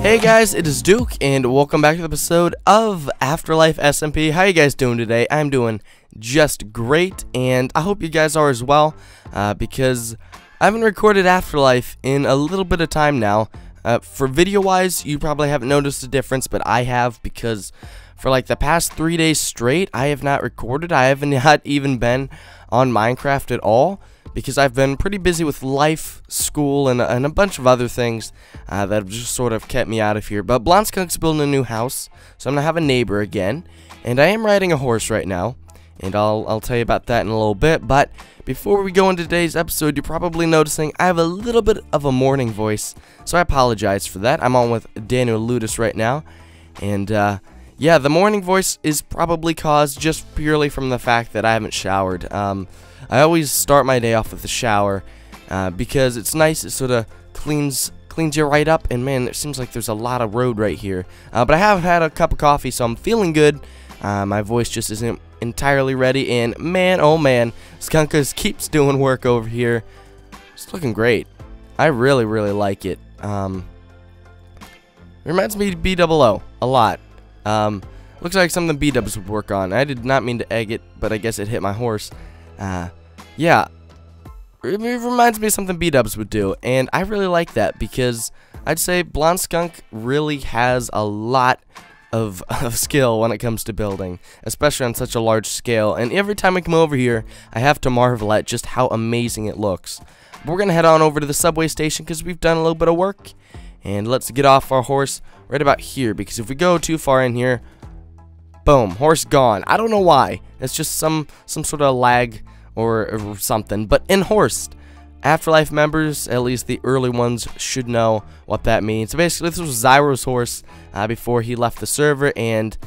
Hey guys, it is Duke, and welcome back to the episode of Afterlife SMP. How you guys doing today? I'm doing just great, and I hope you guys are as well, because I haven't recorded Afterlife in a little bit of time now. For video-wise, you probably haven't noticed a difference, but I have, because for like the past 3 days straight, I have not recorded. I haven't not even been on Minecraft at all, because I've been pretty busy with life, school, and a bunch of other things that have just sort of kept me out of here. But Blonde Skunk's building a new house, so I'm going to have a neighbor again. And I am riding a horse right now, and I'll tell you about that in a little bit. But before we go into today's episode, you're probably noticing I have a little bit of a morning voice, so I apologize for that. I'm on with Daniel Ludus right now, and yeah, the morning voice is probably caused just purely from the fact that I haven't showered. I always start my day off with a shower because it's nice. It sort of cleans you right up, and man, it seems like there's a lot of road right here. But I have had a cup of coffee, so I'm feeling good. My voice just isn't entirely ready, and man, oh man, Skunkas keeps doing work over here. It's looking great. I really like it. It reminds me of B-double-O a lot. Looks like something B-dubs would work on. I did not mean to egg it, but I guess it hit my horse. Yeah, it reminds me of something B-dubs would do, and I really like that because I'd say Blonde Skunk really has a lot of skill when it comes to building, especially on such a large scale. And every time I come over here, I have to marvel at just how amazing it looks. But we're gonna head on over to the subway station because we've done a little bit of work, and let's get off our horse right about here, because if we go too far in here, boom, horse gone. I don't know why. It's just some sort of lag or something. But in Horst, Afterlife members, at least the early ones, should know what that means. So basically, this was Zyro's horse before he left the server, and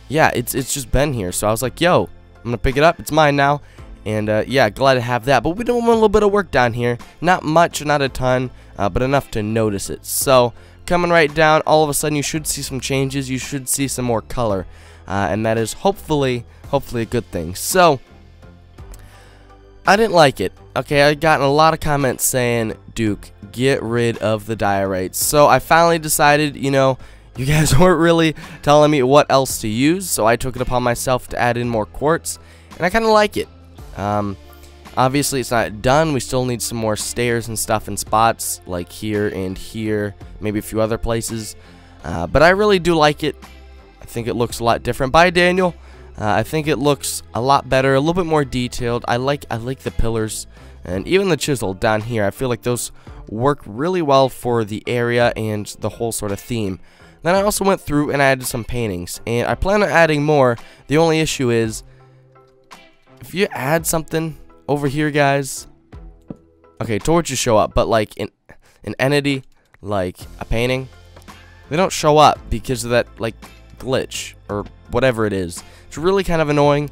yeah, it's just been here. So I was like, yo, I'm gonna pick it up. It's mine now, and yeah, glad to have that. But we're doing a little bit of work down here. Not much, not a ton, but enough to notice it. So coming right down, all of a sudden, you should see some changes. You should see some more color. And that is hopefully a good thing. So I didn't like it. Okay, I gotten a lot of comments saying, Duke, get rid of the diorites. So I finally decided, you know, you guys weren't really telling me what else to use, so I took it upon myself to add in more quartz, and I kind of like it. Obviously it's not done. We still need some more stairs and stuff in spots like here and here, maybe a few other places, but I really do like it. I think it looks a lot different. Bye, Daniel. I think it looks a lot better, a little bit more detailed. I like the pillars and even the chisel down here. I feel like those work really well for the area and the whole sort of theme. Then I also went through and added some paintings, and I plan on adding more. The only issue is, if you add something over here, guys, okay, torches show up, but like an entity, like a painting, they don't show up because of that, like, glitch or whatever it is. It's really kind of annoying.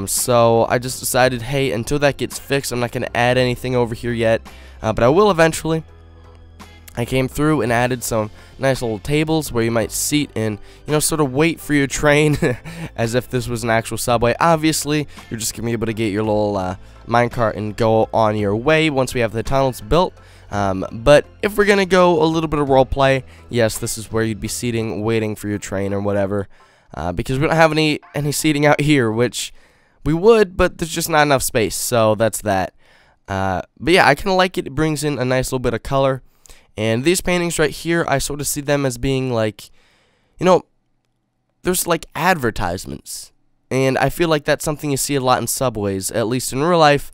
So I just decided, hey, until that gets fixed, I'm not going to add anything over here yet, but I will eventually. I came through and added some nice little tables where you might seat and, you know, sort of wait for your train as if this was an actual subway. Obviously, you're just going to be able to get your little minecart and go on your way once we have the tunnels built. But if we're going to go a little bit of role play, yes, this is where you'd be seating, waiting for your train or whatever, because we don't have any seating out here, which we would, but there's just not enough space, so that's that. But yeah, I kind of like it. It brings in a nice little bit of color, and these paintings right here, I sort of see them as being like, you know, there's like advertisements, and I feel like that's something you see a lot in subways, at least in real life.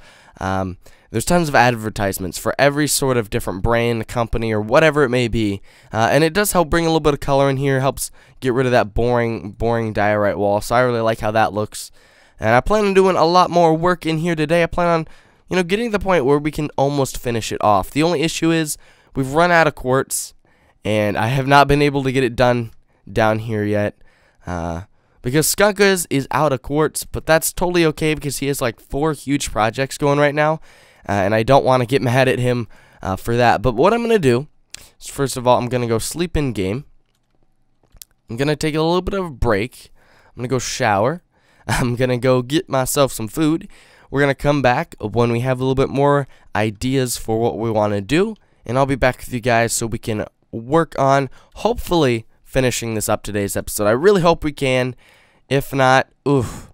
There's tons of advertisements for every sort of different brand, company, or whatever it may be. And it does help bring a little bit of color in here, helps get rid of that boring diorite wall. So I really like how that looks. And I plan on doing a lot more work in here today. I plan on, you know, getting to the point where we can almost finish it off. The only issue is we've run out of quartz, and I have not been able to get it done down here yet. Because Skunkas is out of quartz, but that's totally okay because he has like 4 huge projects going right now. And I don't want to get mad at him for that. But what I'm going to do is, first of all, I'm going to go sleep in game. I'm going to take a little bit of a break. I'm going to go shower. I'm going to go get myself some food. We're going to come back when we have a little bit more ideas for what we want to do. And I'll be back with you guys so we can work on hopefully finishing this up today's episode. I really hope we can. If not, oof.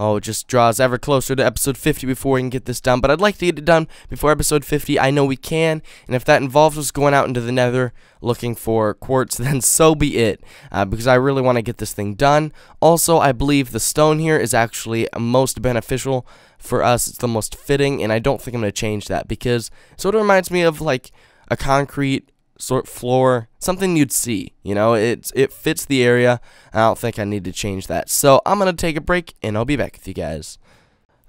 Oh, it just draws ever closer to episode 50 before we can get this done. But I'd like to get it done before episode 50. I know we can. And if that involves us going out into the nether looking for quartz, then so be it. Because I really want to get this thing done. Also, I believe the stone here is actually most beneficial for us. It's the most fitting. And I don't think I'm going to change that. Because it sort of reminds me of like a concrete sort of floor, something you'd see, you know, it fits the area. I don't think I need to change that. So I'm gonna take a break and I'll be back with you guys.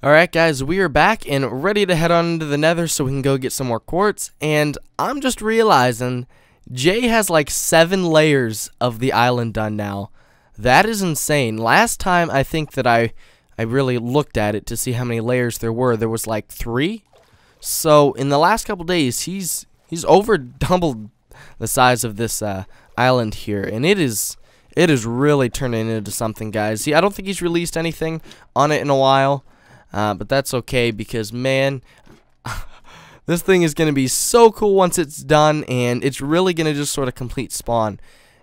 Alright guys, we are back and ready to head on into the nether so we can go get some more quartz. And I'm just realizing Jay has like 7 layers of the island done now. That is insane. Last time I think that I really looked at it to see how many layers there was like 3. So in the last couple days he's over doubled the size of this island here, and it is really turning into something, guys. I don't think he's released anything on it in a while, but that's okay because, man, this thing is gonna be so cool once it's done, and it's really gonna just sort of complete spawn.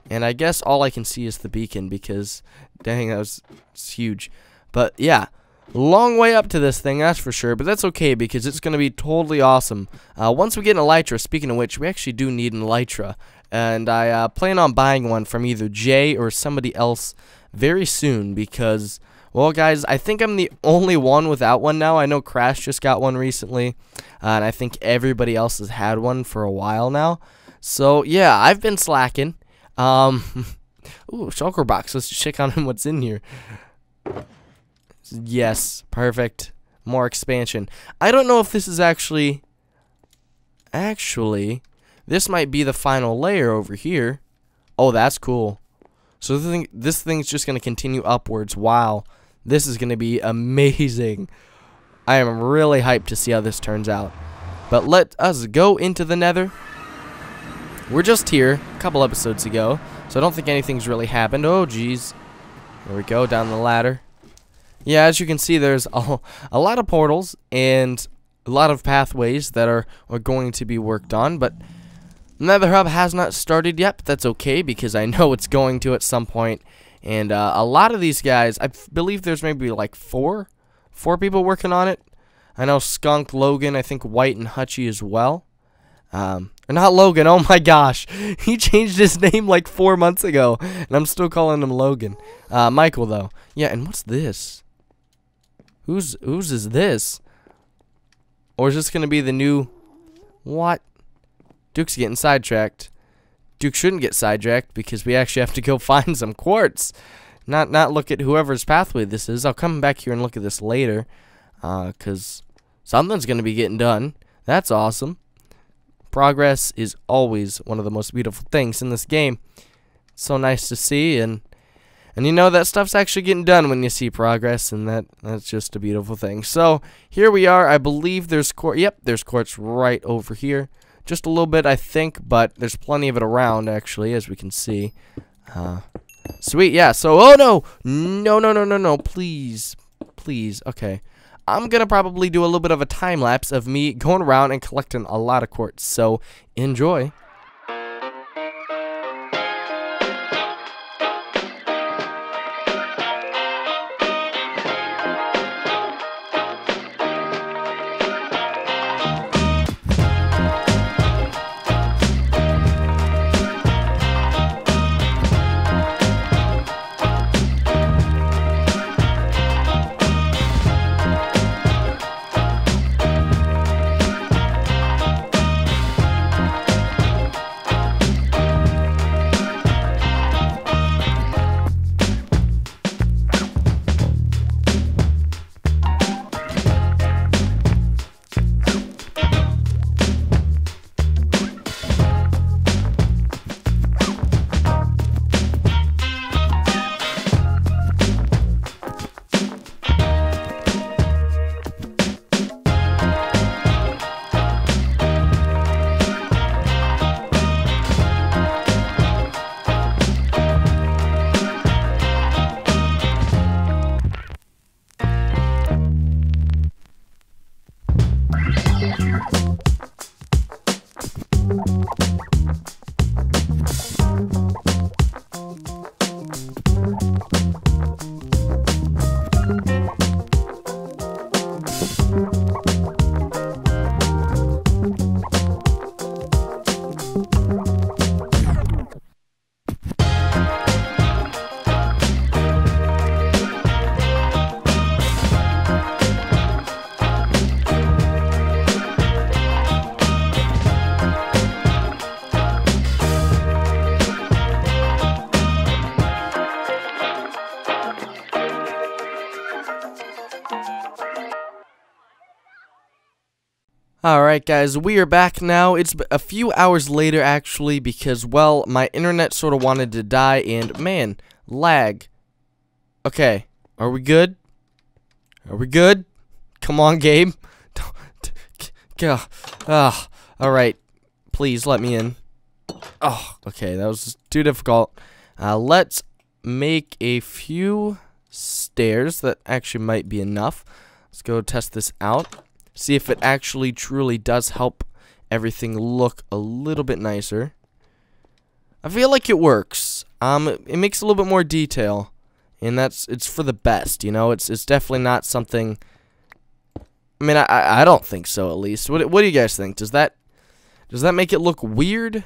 And I guess all I can see is the beacon because, dang, it's huge. But yeah, long way up to this thing, that's for sure, but that's okay because it's going to be totally awesome. Once we get an elytra, speaking of which, we actually do need an elytra, and I plan on buying one from either Jay or somebody else very soon because, well guys, I think I'm the only one without one now. I know Crash just got one recently, and I think everybody else has had one for a while now. So yeah, I've been slacking. Ooh, shulker box, let's check on what's in here. Yes, perfect. More expansion. I don't know if this is actually, this might be the final layer over here. Oh, that's cool. So this thing's just going to continue upwards. Wow, this is going to be amazing. I am really hyped to see how this turns out. But let us go into the nether. We're just here a couple episodes ago, so I don't think anything's really happened. Oh, geez. There we go, down the ladder. Yeah, as you can see, there's a lot of portals and a lot of pathways that are going to be worked on, but Nether Hub has not started yet, but that's okay because I know it's going to at some point. And a lot of these guys, I believe there's maybe like four people working on it. I know Skunk, Logan, I think White and Hutchie as well. Or not Logan, oh my gosh. He changed his name like 4 months ago, and I'm still calling him Logan. Michael, though. Yeah, and what's this? Whose is this? Or is this going to be the new... What? Duke's getting sidetracked. Duke shouldn't get sidetracked because we actually have to go find some quartz. Not look at whoever's pathway this is. I'll come back here and look at this later. Because something's going to be getting done. That's awesome. Progress is always one of the most beautiful things in this game. It's so nice to see, and you know that stuff's actually getting done when you see progress, and that's just a beautiful thing. So here we are. I believe there's quartz. Yep, there's quartz right over here. Just a little bit, I think, but there's plenty of it around, actually, as we can see. Sweet, yeah. So, oh no, please, okay. I'm gonna probably do a little bit of a time lapse of me going around and collecting a lot of quartz. So enjoy. Alright guys, we are back now. It's a few hours later actually because, well, my internet sort of wanted to die and, man, lag. Okay, are we good? Are we good? Come on, game. Alright, please let me in. Oh, okay, that was just too difficult. Let's make a few stairs. That actually might be enough. Let's go test this out. See if it actually truly does help everything look a little bit nicer. I feel like it works. It makes a little bit more detail, and it's for the best, you know. It's definitely not something. I mean, I don't think so, at least. What do you guys think? Does that make it look weird?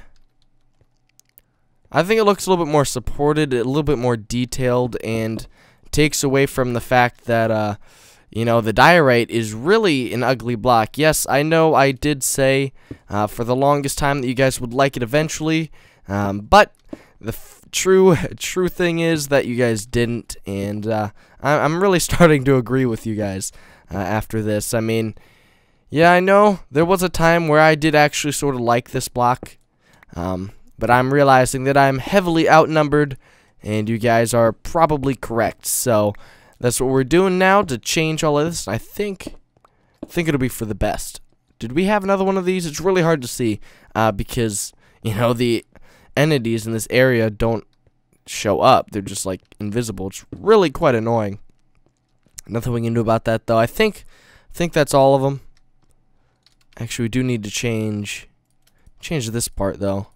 I think it looks a little bit more supported, a little bit more detailed, and takes away from the fact that you know, the diorite is really an ugly block. Yes, I know I did say for the longest time that you guys would like it eventually, but the true thing is that you guys didn't, and I'm really starting to agree with you guys after this. I mean, yeah, I know there was a time where I did actually sort of like this block, but I'm realizing that I'm heavily outnumbered, and you guys are probably correct, so that's what we're doing now to change all of this. I think it'll be for the best. Did we have another one of these? It's really hard to see because, you know, the entities in this area don't show up. They're just, like, invisible. It's really quite annoying. Nothing we can do about that, though. I think that's all of them. Actually, we do need to change this part, though.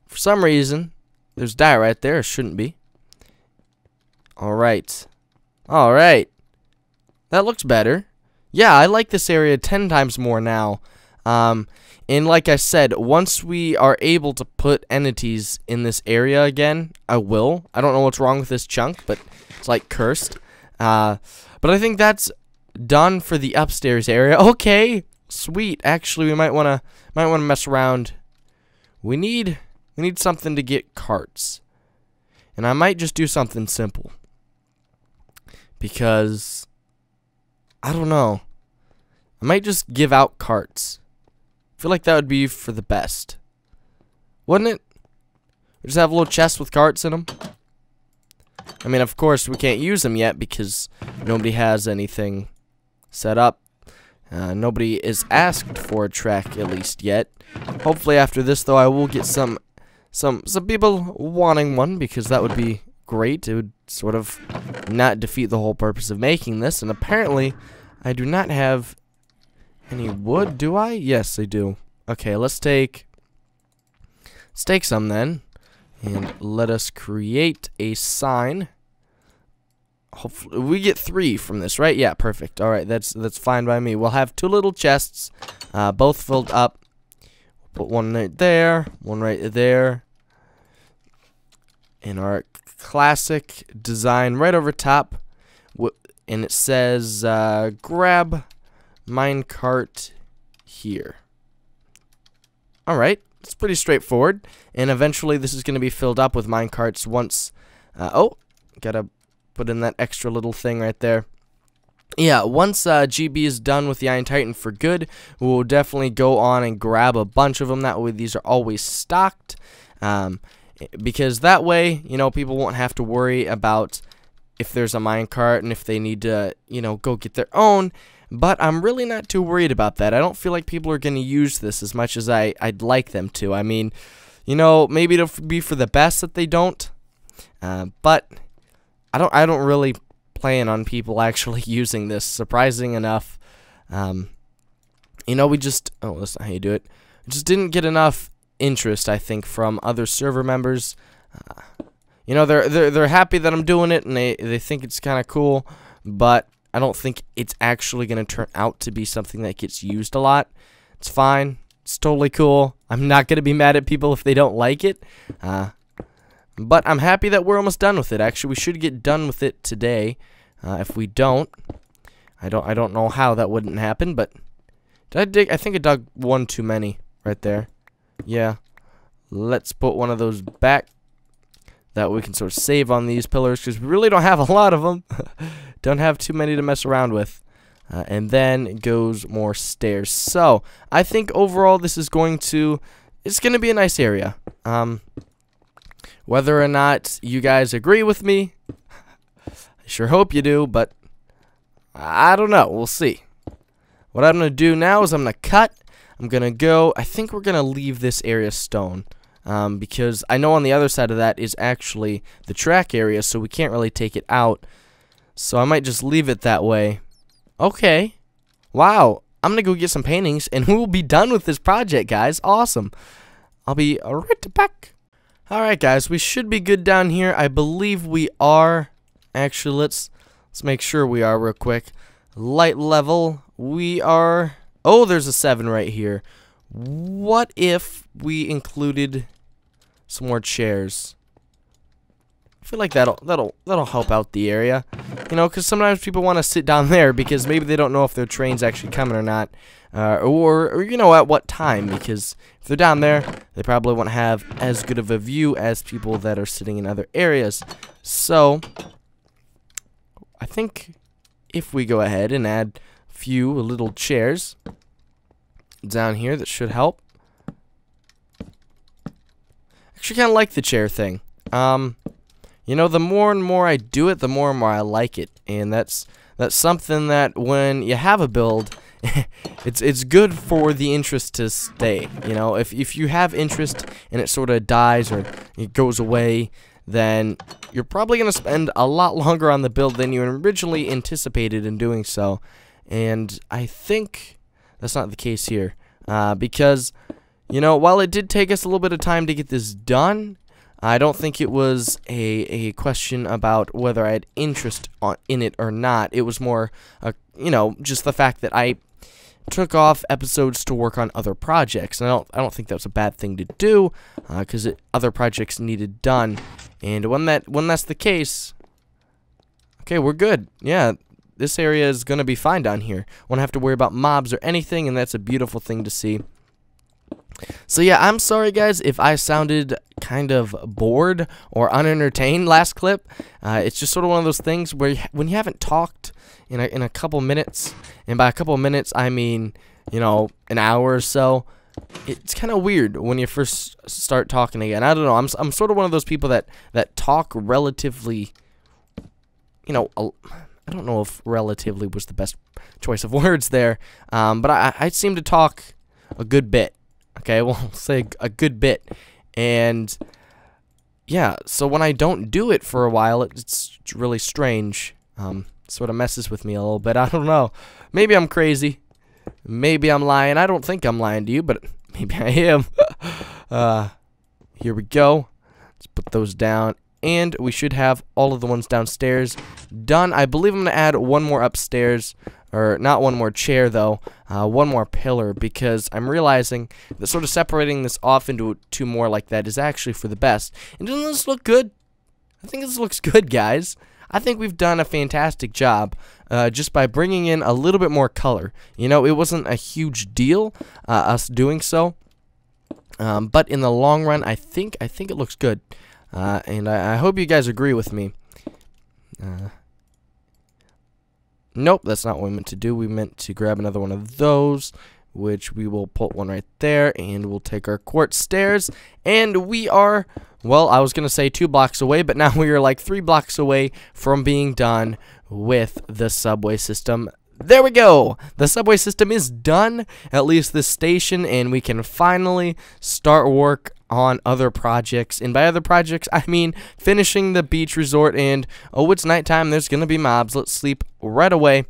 For some reason, there's diorite there. It shouldn't be. Alright. Alright. That looks better. Yeah, I like this area 10 times more now. And like I said, once we are able to put entities in this area again, I will. I don't know what's wrong with this chunk, but it's like cursed. But I think that's done for the upstairs area. Okay, sweet. Actually, we might wanna mess around. We need something to get carts, and I might just do something simple. Because, I don't know, I might just give out carts. I feel like that would be for the best. Wouldn't it? We just have a little chest with carts in them. I mean, of course, we can't use them yet because nobody has anything set up. Nobody is asked for a track, at least yet. Hopefully after this, though, I will get some people wanting one, because that would be great. It would sort of not defeat the whole purpose of making this, and apparently I do not have any wood, do I? Yes, I do. Okay, let's take some then, and let us create a sign. Hopefully we get 3 from this, right? Yeah, perfect. Alright, that's fine by me. We'll have 2 little chests, both filled up. Put one right there, one right there, and our classic design right over top, and it says grab minecart here. Alright, it's pretty straightforward, and eventually this is going to be filled up with minecarts once, oh, gotta put in that extra little thing right there. Yeah, once GB is done with the Iron Titan for good, we'll definitely go on and grab a bunch of them. That way these are always stocked. Because that way, you know, people won't have to worry about if there's a minecart and if they need to, you know, go get their own. But I'm really not too worried about that. I don't feel like people are going to use this as much as I'd like them to. I mean, you know, maybe it'll be for the best that they don't. But I don't really plan on people actually using this. Surprising enough, you know, that's not how you do it. We just didn't get enough interest, I think, from other server members. You know, they're happy that I'm doing it, and they think it's kind of cool, but I don't think it's actually going to turn out to be something that gets used a lot. It's fine. It's totally cool. I'm not going to be mad at people if they don't like it. But I'm happy that we're almost done with it. Actually, we should get done with it today. If we don't, I don't know how that wouldn't happen, but did I dig? I think I dug one too many right there. Yeah. Let's put one of those back. That we can sort of save on these pillars, because we really don't have a lot of them. Don't have too many to mess around with. And then goes more stairs. So I think overall this is it's going to be a nice area. Whether or not you guys agree with me, I sure hope you do, but I don't know. We'll see. What I'm going to do now is I'm going to cut. I'm going to go. I think we're going to leave this area stone. Because I know on the other side of that is actually the track area, so we can't really take it out. So I might just leave it that way. Okay. Wow. I'm going to go get some paintings, and we will be done with this project, guys. Awesome. I'll be right back. Alright, guys. We should be good down here. I believe we are. Actually, let's make sure we are real quick. Light level. We are... Oh, there's a 7 right here. What if we included some more chairs? I feel like that'll help out the area, you know, because sometimes people want to sit down there because maybe they don't know if their train's actually coming or not, or you know, at what time, because if they're down there, they probably won't have as good of a view as people that are sitting in other areas. So I think if we go ahead and add a few little chairs down here, that should help. Actually, kind of like the chair thing. You know, the more and more I do it, the more and more I like it, and that's something that when you have a build, it's good for the interest to stay. You know, if you have interest and it sort of dies or it goes away, then you're probably gonna spend a lot longer on the build than you originally anticipated in doing so. And I think that's not the case here, because, you know, while it did take us a little bit of time to get this done, I don't think it was a question about whether I had interest in it or not. It was more, you know, just the fact that I took off episodes to work on other projects, and I don't think that was a bad thing to do, because other projects needed done. And when that's the case, okay, we're good. Yeah. This area is going to be fine down here. Won't have to worry about mobs or anything, and that's a beautiful thing to see. So yeah, I'm sorry guys if I sounded kind of bored or unentertained last clip. It's just sort of one of those things where when you haven't talked in a couple minutes, and by a couple minutes I mean, you know, an hour or so, it's kind of weird when you first start talking again. I don't know. I'm sort of one of those people that talk relatively, you know, I don't know if relatively was the best choice of words there, but I seem to talk a good bit. Okay, we'll say a good bit. And yeah, so when I don't do it for a while, it's really strange. Sort of messes with me a little bit. I don't know. Maybe I'm crazy. Maybe I'm lying. I don't think I'm lying to you, but maybe I am. Here we go. Let's put those down. And we should have all of the ones downstairs done. I believe I'm going to add one more upstairs. Or not one more chair, though. One more pillar, because I'm realizing that sort of separating this off into two more like that is actually for the best. And doesn't this look good? I think this looks good, guys. I think we've done a fantastic job just by bringing in a little bit more color. You know, it wasn't a huge deal, us doing so. But in the long run, I think it looks good. And I hope you guys agree with me. Nope, that's not what we meant to do. We meant to grab another one of those, which we will put one right there, and we'll take our quartz stairs, and we are, well, I was going to say 2 blocks away, but now we are like 3 blocks away from being done with the subway system. There we go! The subway system is done, at least this station, and we can finally start work on other projects. And by other projects, I mean finishing the beach resort, and oh, it's nighttime, there's gonna be mobs. Let's sleep right away.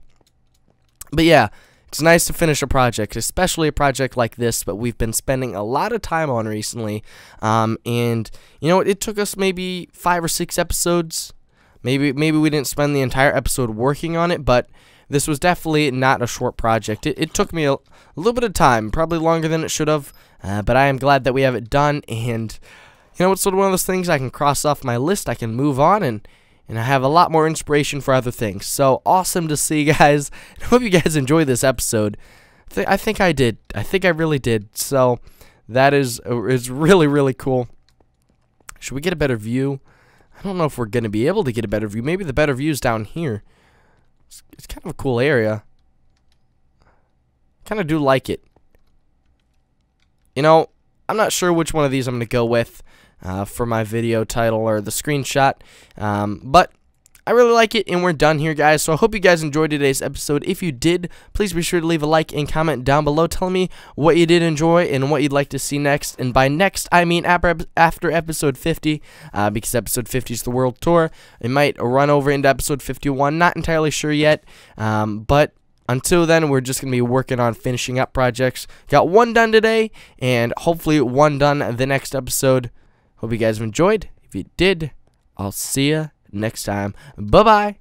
But yeah, it's nice to finish a project, especially a project like this, but we've been spending a lot of time on recently. And you know, it took us maybe 5 or 6 episodes. Maybe we didn't spend the entire episode working on it, but this was definitely not a short project. It took me a little bit of time, probably longer than it should have, but I am glad that we have it done. And you know, it's sort of one of those things I can cross off my list. I can move on, and I have a lot more inspiration for other things. So awesome to see, guys. I hope you guys enjoyed this episode. I think I did. I think I really did. So that is really, really cool. Should we get a better view? I don't know if we're going to be able to get a better view. Maybe the better view is down here. It's kind of a cool area. Kind of do like it. You know, I'm not sure which one of these I'm going to go with for my video title or the screenshot. But I really like it, and we're done here, guys. So I hope you guys enjoyed today's episode. If you did, please be sure to leave a like and comment down below telling me what you did enjoy and what you'd like to see next. And by next, I mean after episode 50, because episode 50 is the world tour. It might run over into episode 51. Not entirely sure yet, but until then, we're just going to be working on finishing up projects. Got one done today, and hopefully one done the next episode. Hope you guys have enjoyed. If you did, I'll see ya next time. Bye-bye.